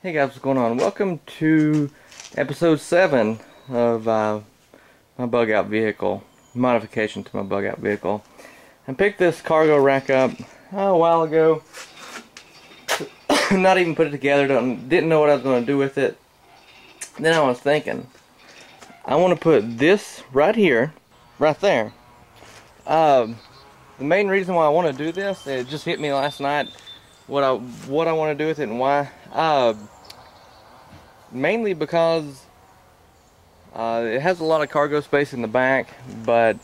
Hey guys, what's going on? Welcome to episode 7 of my bug out vehicle, modification to my bug out vehicle. I picked this cargo rack up a while ago. Not even put it together, didn't know what I was going to do with it. Then I was thinking, I want to put this right here, right there. The main reason why I want to do this, it just hit me last night, what I want to do with it and why. Mainly because it has a lot of cargo space in the back, but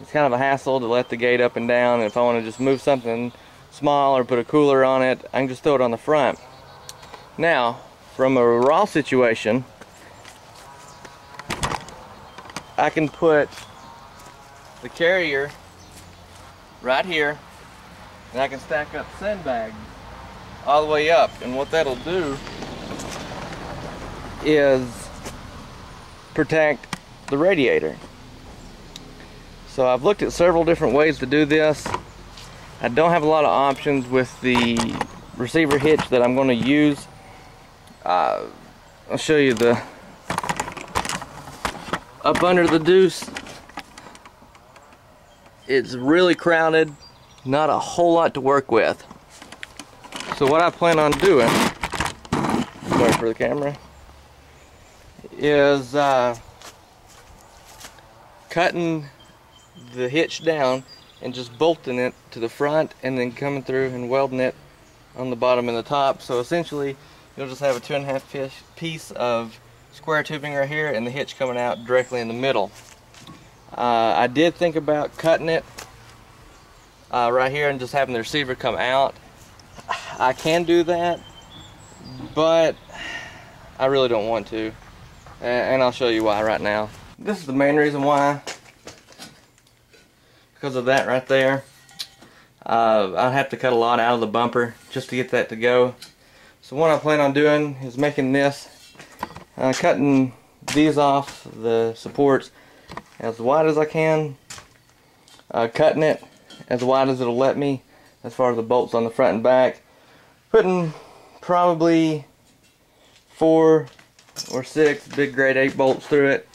it's kind of a hassle to let the gate up and down. And if I want to just move something small or put a cooler on it, I can just throw it on the front. Now, from a raw situation, I can put the carrier right here, and I can stack up sandbags all the way up. And what that'll do is protect the radiator. So I've looked at several different ways to do this. I don't have a lot of options with the receiver hitch that I'm going to use. I'll show you the up under the deuce. It's really crowded, not a whole lot to work with. So what I plan on doing, sorry for the camera, is cutting the hitch down and just bolting it to the front and then coming through and welding it on the bottom and the top. So essentially you'll just have a 2.5 piece of square tubing right here and the hitch coming out directly in the middle. I did think about cutting it right here and just having the receiver come out. I can do that, but I really don't want to. And I'll show you why right now. This is the main reason why. Because of that right there. I'd have to cut a lot out of the bumper just to get that to go. So what I plan on doing is making this, cutting these off, the supports, as wide as I can. Cutting it as wide as it'll let me, as far as the bolts on the front and back. Putting probably 4 or 6 big grade 8 bolts through it,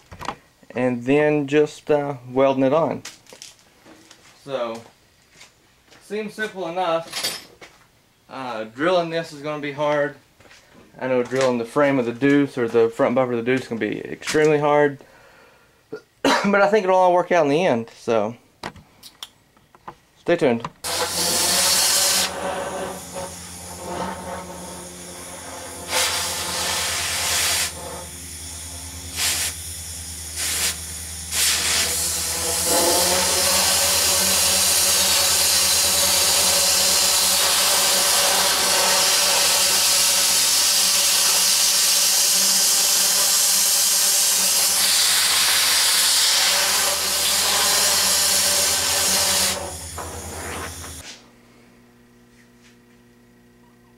and then just welding it on. So seems simple enough. Drilling this is going to be hard. I know drilling the frame of the deuce or the front bumper of the deuce can be extremely hard, but I think it'll all work out in the end. So stay tuned.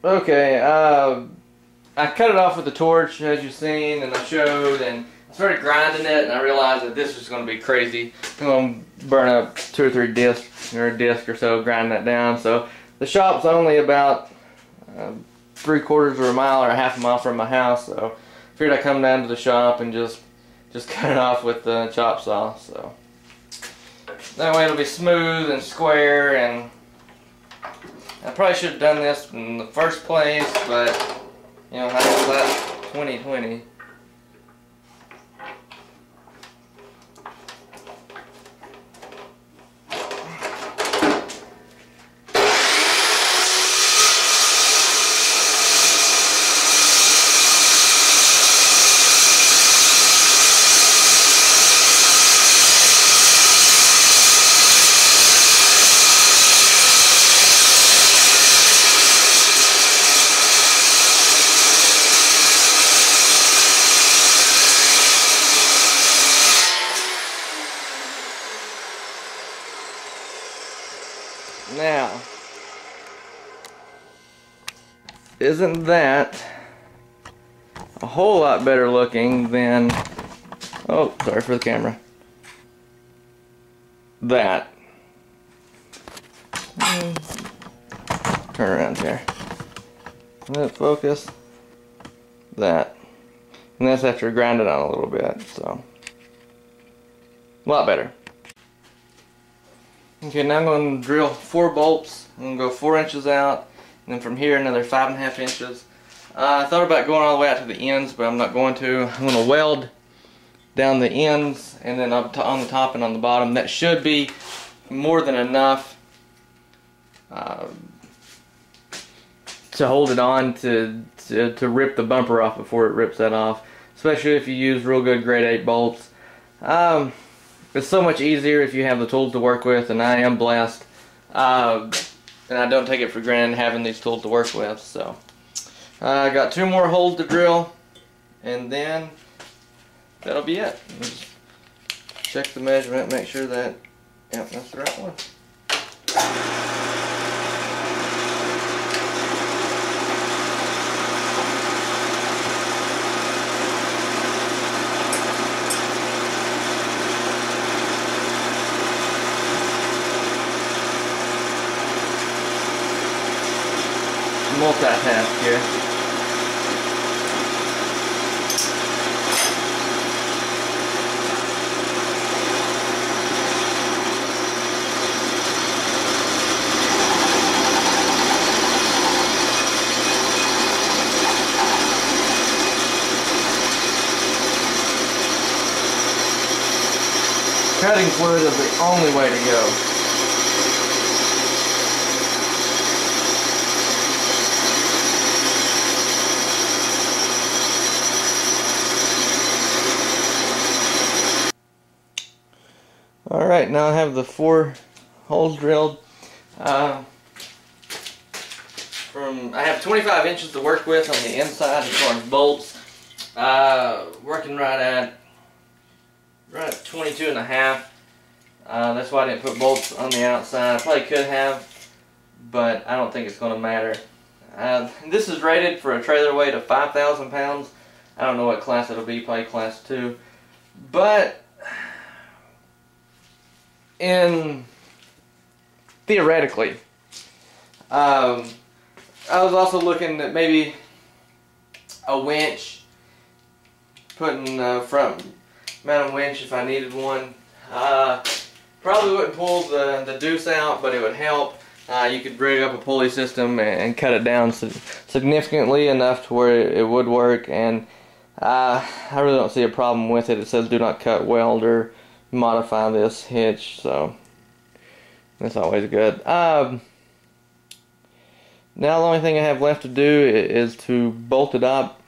Okay, I cut it off with the torch, as you've seen, and I showed, and I started grinding it, and I realized that this was going to be crazy. I'm going to burn up 2 or 3 discs, or a disc or so, grind that down. So the shop's only about 3/4 of a mile or a half a mile from my house, so I figured I'd come down to the shop and just cut it off with the chop saw. So that way it'll be smooth and square, and I probably should have done this in the first place, but you know, how's that 2020? Now, isn't that a whole lot better looking than, oh, sorry for the camera, that. Turn around here. Let it focus. that. And that's after grinding on a little bit, so a lot better. Okay, now I'm going to drill 4 bolts. I'm going to go 4 inches out, and then from here another 5.5 inches. I thought about going all the way out to the ends, but I'm not going to. I'm going to weld down the ends and then up on the top and on the bottom. That should be more than enough to hold it on to rip the bumper off before it rips that off, especially if you use real good grade 8 bolts. It's so much easier if you have the tools to work with, and I am blessed, and I don't take it for granted having these tools to work with. So I got 2 more holes to drill, and then that'll be it. Just check the measurement, make sure that, yep, that's the right one. Multitask here. Cutting fluid is the only way to go. Alright, now I have the 4 holes drilled. I have 25 inches to work with on the inside as far as bolts. Working right at 22 and a half. That's why I didn't put bolts on the outside. I probably could have, but I don't think it's going to matter. This is rated for a trailer weight of 5,000 pounds. I don't know what class it'll be, probably class 2. But theoretically, I was also looking at maybe a winch, putting front mounted winch if I needed one. Probably wouldn't pull the deuce out, but it would help. You could rig up a pulley system and cut it down significantly enough to where it would work, and I really don't see a problem with it. It says do not cut, weld, or modify this hitch, so that's always good. Now the only thing I have left to do is to bolt it up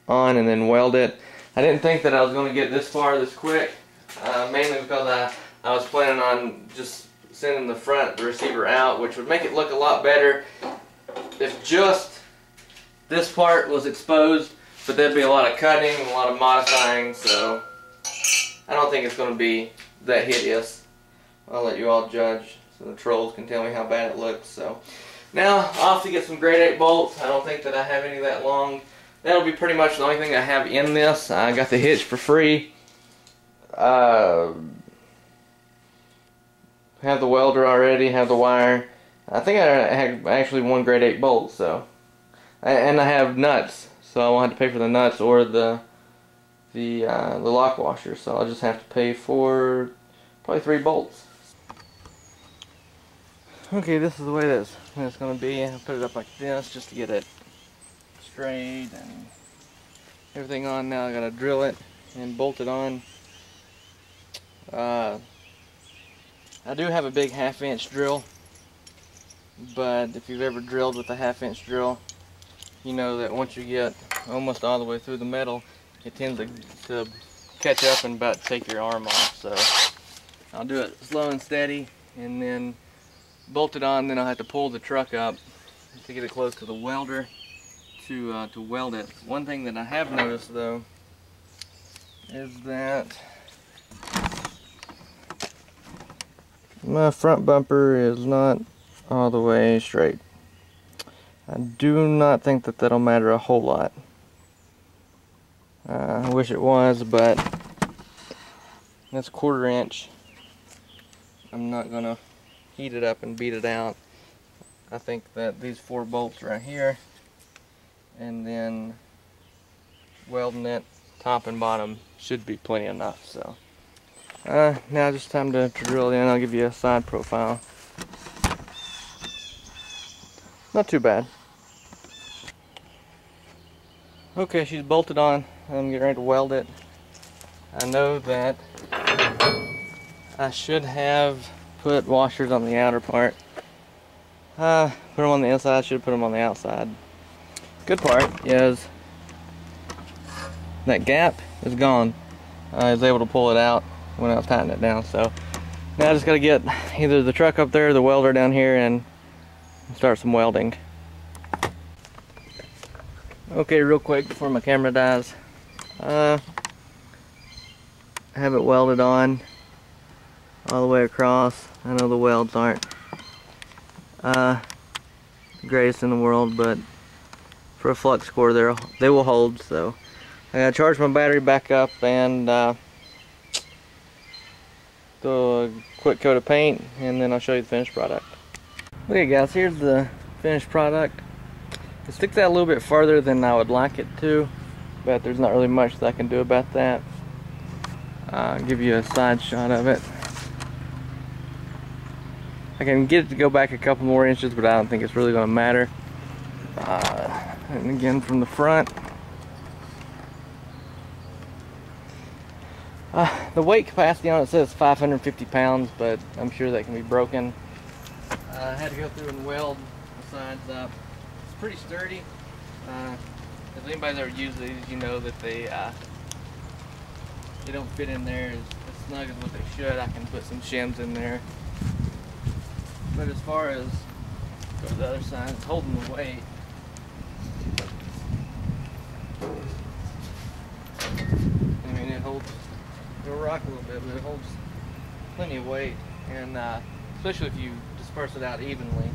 on and then weld it. I didn't think that I was going to get this far this quick, mainly because I was planning on just sending the receiver out, which would make it look a lot better if just this part was exposed, but there'd be a lot of cutting and a lot of modifying, so I don't think it's going to be that hideous. I'll let you all judge so the trolls can tell me how bad it looks. So now off to get some grade 8 bolts. I don't think that I have any that long. That'll be pretty much the only thing I have in this. I got the hitch for free. Have the welder already, have the wire. I think I have actually 1 grade 8 bolt, so, and I have nuts, so I won't have to pay for the nuts or the lock washer, so I'll just have to pay for probably 3 bolts. Okay, this is the way that it's going to be. I'll put it up like this just to get it straight and everything on. Now I got to drill it and bolt it on. I do have a big 1/2 inch drill, but if you've ever drilled with a 1/2 inch drill, you know that once you get almost all the way through the metal, it tends to catch up and about take your arm off. So I'll do it slow and steady and then bolt it on. Then I'll have to pull the truck up to get it close to the welder to weld it. One thing that I have noticed though is that my front bumper is not all the way straight. I do not think that that'll matter a whole lot. I wish it was, but that's 1/4 inch. I'm not gonna heat it up and beat it out. I think that these 4 bolts right here, and then welding it top and bottom should be plenty enough. So now just time to drill in. I'll give you a side profile. Not too bad. Okay, she's bolted on. I'm getting ready to weld it. I know that I should have put washers on the outer part. Put them on the inside, I should have put them on the outside. Good part is that gap is gone. I was able to pull it out when I was tightening it down. So now I just got to get either the truck up there or the welder down here and start some welding. Okay, real quick before my camera dies. I have it welded on all the way across. I know the welds aren't the greatest in the world, but for a flux core they will hold. So I gotta charge my battery back up and do a quick coat of paint, and then I'll show you the finished product. Okay guys, here's the finished product. It sticks out a little bit farther than I would like it to, but there's not really much that I can do about that. I'll give you a side shot of it. I can get it to go back a couple more inches, but I don't think it's really going to matter. And again from the front. The weight capacity on it says 550 pounds, but I'm sure that can be broken. I had to go through and weld the sides up. It's pretty sturdy. If anybody's ever used these, you know that they don't fit in there as snug as what they should. I can put some shims in there. But as far as go to the other side, it's holding the weight. I mean, it'll rock a little bit, but it holds plenty of weight, and especially if you disperse it out evenly.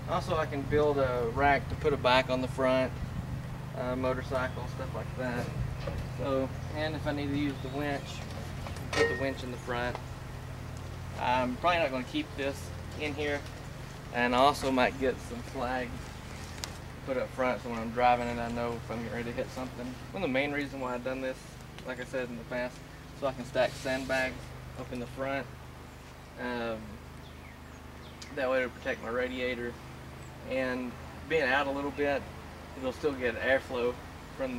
Also, I can build a rack to put a bike on the front, motorcycle, stuff like that. So, and if I need to use the winch, put the winch in the front. I'm probably not going to keep this in here, and I also might get some flags put up front so when I'm driving it I know if I'm getting ready to hit something. One of the main reasons why I've done this, like I said in the past, so I can stack sandbags up in the front. That way it'll protect my radiator, and being out a little bit, it'll still get airflow from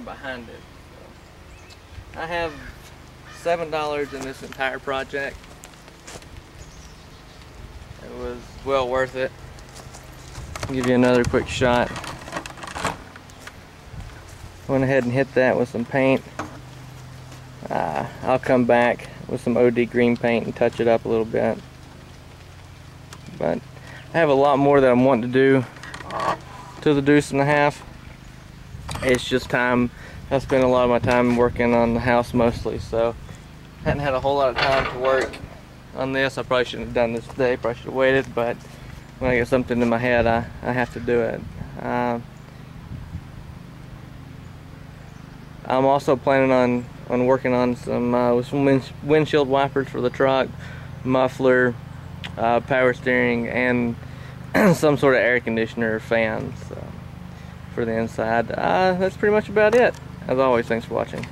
behind it. So, I have $7 in this entire project. It was well worth it. I'll give you another quick shot. Went ahead and hit that with some paint. I'll come back with some OD green paint and touch it up a little bit. But I have a lot more that I'm wanting to do to the deuce and a half. It's just time. I spent a lot of my time working on the house mostly, so I hadn't had a whole lot of time to work on this. I probably shouldn't have done this today, probably should have waited, but when I get something in my head, I have to do it. I'm also planning on working on some windshield wipers for the truck, muffler, power steering, and some sort of air conditioner or fans for the inside. That's pretty much about it. As always, thanks for watching.